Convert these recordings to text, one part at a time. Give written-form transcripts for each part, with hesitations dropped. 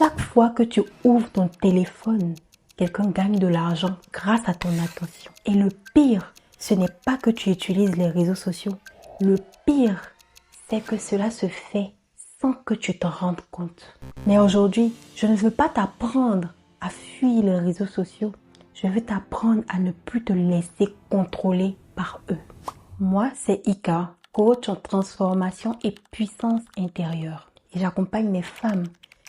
Chaque fois que tu ouvres ton téléphone, quelqu'un gagne de l'argent grâce à ton attention. Et le pire, ce n'est pas que tu utilises les réseaux sociaux. Le pire, c'est que cela se fait sans que tu t'en rendes compte. Mais aujourd'hui, je ne veux pas t'apprendre à fuir les réseaux sociaux. Je veux t'apprendre à ne plus te laisser contrôler par eux. Moi, c'est Ika, coach en transformation et puissance intérieure. Et j'accompagne les femmes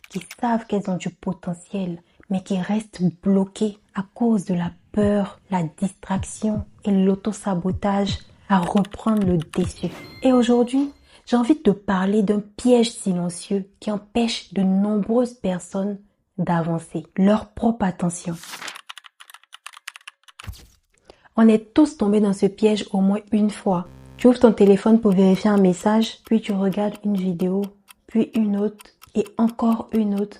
qui savent qu'elles ont du potentiel, mais qui restent bloquées à cause de la peur, la distraction et l'auto-sabotage à reprendre le dessus. Et aujourd'hui, j'ai envie de te parler d'un piège silencieux qui empêche de nombreuses personnes d'avancer, leur propre attention. On est tous tombés dans ce piège au moins une fois. Tu ouvres ton téléphone pour vérifier un message, puis tu regardes une vidéo, puis une autre et encore une autre.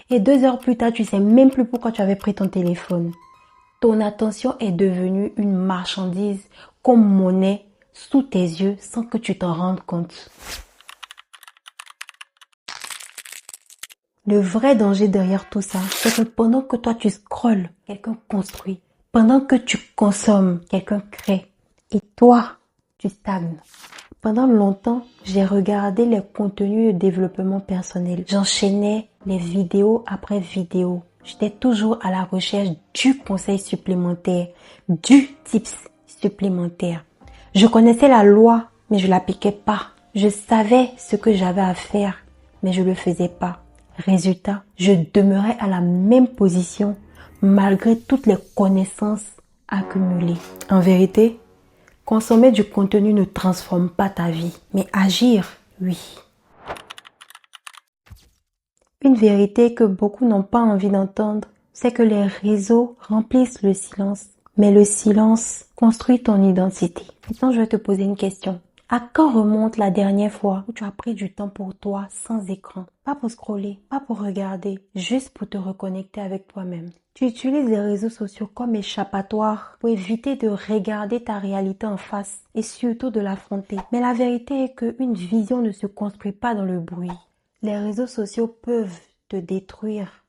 Et 2 heures plus tard, tu sais même plus pourquoi tu avais pris ton téléphone. Ton attention est devenue une marchandise comme monnaie sous tes yeux sans que tu t'en rendes compte. Le vrai danger derrière tout ça, c'est que pendant que toi tu scrolles, quelqu'un construit. Pendant que tu consommes, quelqu'un crée. Et toi, tu stagnes. Pendant longtemps, j'ai regardé les contenus de développement personnel. J'enchaînais les vidéos après vidéos. J'étais toujours à la recherche du conseil supplémentaire, du tips supplémentaire. Je connaissais la loi, mais je l'appliquais pas. Je savais ce que j'avais à faire, mais je le faisais pas. Résultat, je demeurais à la même position malgré toutes les connaissances accumulées. En vérité, consommer du contenu ne transforme pas ta vie, mais agir, oui. Une vérité que beaucoup n'ont pas envie d'entendre, c'est que les réseaux remplissent le silence. Mais le silence construit ton identité. Maintenant, je vais te poser une question. À quand remonte la dernière fois où tu as pris du temps pour toi sans écran? Pas pour scroller, pas pour regarder, juste pour te reconnecter avec toi-même. Tu utilises les réseaux sociaux comme échappatoire pour éviter de regarder ta réalité en face et surtout de l'affronter. Mais la vérité est qu'une vision ne se construit pas dans le bruit. Les réseaux sociaux peuvent te détruire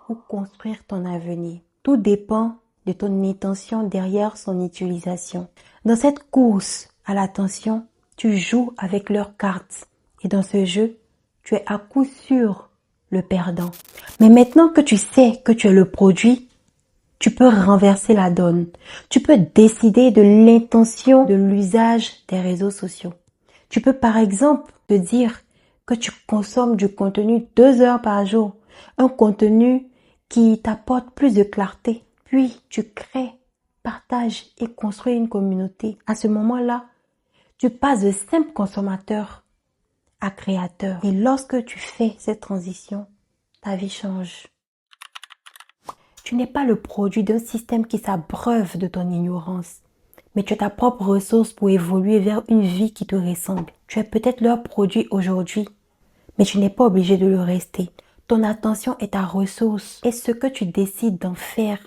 ou construire ton avenir. Tout dépend de ton intention derrière son utilisation. Dans cette course à l'attention, tu joues avec leurs cartes. Et dans ce jeu, tu es à coup sûr le perdant. Mais maintenant que tu sais que tu es le produit, tu peux renverser la donne. Tu peux décider de l'intention de l'usage des réseaux sociaux. Tu peux par exemple te dire que tu consommes du contenu 2 heures par jour. Un contenu qui t'apporte plus de clarté. Puis tu crées, partages et construis une communauté. À ce moment-là, tu passes de simple consommateur à créateur. Et lorsque tu fais cette transition, ta vie change. Tu n'es pas le produit d'un système qui s'abreuve de ton ignorance, mais tu as ta propre ressource pour évoluer vers une vie qui te ressemble. Tu es peut-être leur produit aujourd'hui, mais tu n'es pas obligé de le rester. Ton attention est ta ressource et ce que tu décides d'en faire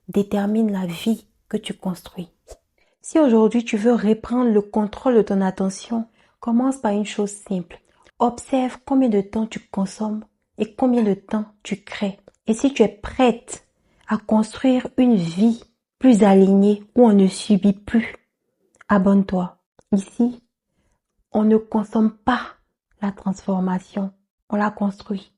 détermine la vie que tu construis. Si aujourd'hui tu veux reprendre le contrôle de ton attention, commence par une chose simple. Observe combien de temps tu consommes et combien de temps tu crées. Et si tu es prête à construire une vie plus alignée où on ne subit plus, abonne-toi. Ici, on ne consomme pas la transformation, on la construit.